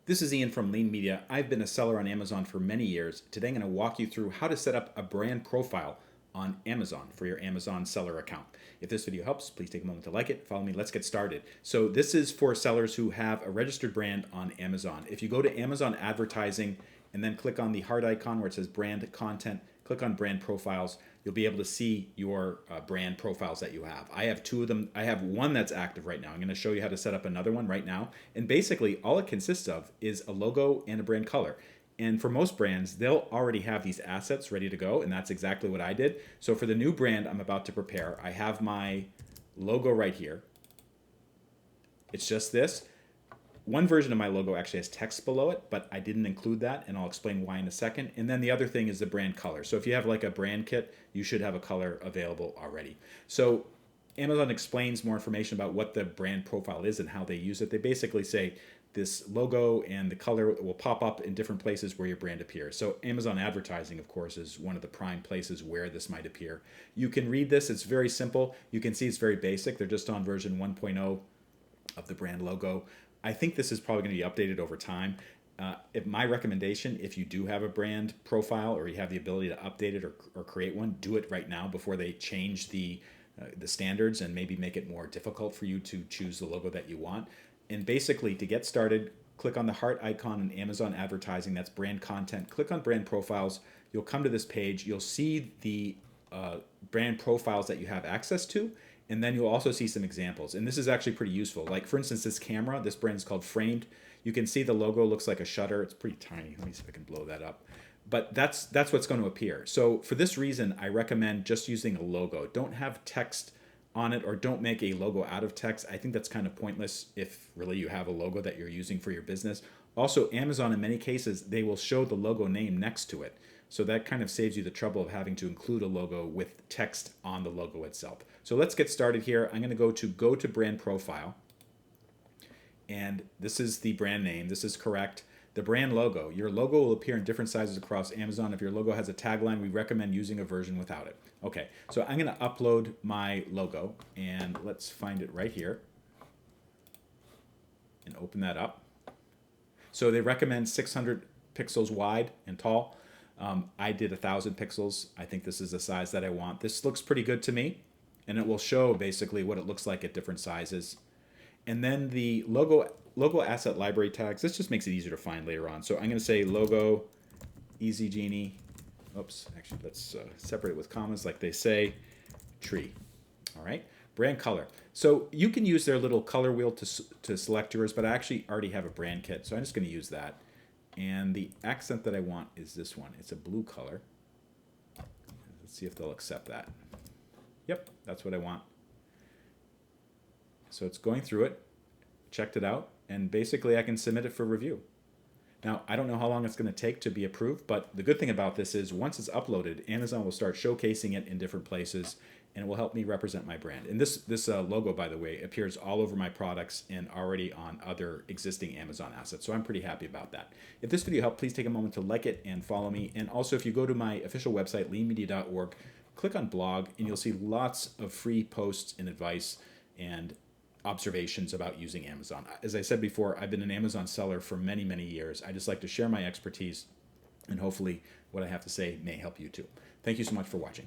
This is Ian from Lean Media. I've been a seller on Amazon for many years. Today I'm going to walk you through how to set up a brand profile on Amazon for your Amazon seller account. If this video helps, please take a moment to like it. Follow me. Let's get started. So this is for sellers who have a registered brand on Amazon. If you go to Amazon advertising and then click on the heart icon where it says brand content, click on brand profiles, you'll be able to see your brand profiles that you have. I have two of them. I have one that's active right now. I'm going to show you how to set up another one right now. And basically all it consists of is a logo and a brand color. And for most brands, they'll already have these assets ready to go. And that's exactly what I did. So for the new brand I'm about to prepare, I have my logo right here. It's just this. One version of my logo actually has text below it, but I didn't include that, and I'll explain why in a second. And then the other thing is the brand color. So if you have like a brand kit, you should have a color available already. So Amazon explains more information about what the brand profile is and how they use it. They basically say this logo and the color will pop up in different places where your brand appears. So Amazon advertising, of course, is one of the prime places where this might appear. You can read this. It's very simple. You can see it's very basic. They're just on version 1.0 of the brand logo. I think this is probably going to be updated over time. My recommendation, if you do have a brand profile or you have the ability to update it or create one, do it right now before they change the standards and maybe make it more difficult for you to choose the logo that you want. And basically, to get started, click on the heart icon in Amazon advertising. That's brand content. Click on brand profiles. You'll come to this page. You'll see the brand profiles that you have access to. And then you'll also see some examples. And this is actually pretty useful. Like for instance, this camera, this brand is called Framed. You can see the logo looks like a shutter. It's pretty tiny. Let me see if I can blow that up. But that's what's going to appear. So for this reason, I recommend just using a logo. Don't have text on it or don't make a logo out of text. I think that's kind of pointless if really you have a logo that you're using for your business. Also, Amazon, in many cases, they will show the logo name next to it. So that kind of saves you the trouble of having to include a logo with text on the logo itself. So let's get started here. I'm going to go to brand profile. And this is the brand name. This is correct. The brand logo. Your logo will appear in different sizes across Amazon. If your logo has a tagline, we recommend using a version without it. Okay, so I'm going to upload my logo. And let's find it right here. And open that up. So they recommend 600 pixels wide and tall. I did 1,000 pixels. I think this is the size that I want. This looks pretty good to me, and it will show basically what it looks like at different sizes. And then the logo asset library tags. This just makes it easier to find later on. So I'm going to say logo, easy genie. Oops, actually let's separate it with commas like they say, tree. All right, brand color. So you can use their little color wheel to select yours, but I actually already have a brand kit, so I'm just going to use that. And the accent that I want is this one. It's a blue color. Let's see if they'll accept that. Yep, that's what I want. So it's going through it, checked it out, and basically I can submit it for review. Now, I don't know how long it's going to take to be approved, but the good thing about this is once it's uploaded, Amazon will start showcasing it in different places, and it will help me represent my brand. And this logo, by the way, appears all over my products and already on other existing Amazon assets. So I'm pretty happy about that. If this video helped, please take a moment to like it and follow me. And also, if you go to my official website, leanmedia.org, click on blog, and you'll see lots of free posts and advice and observations about using Amazon. As I said before, I've been an Amazon seller for many, many years. I just like to share my expertise, and hopefully what I have to say may help you too. Thank you so much for watching.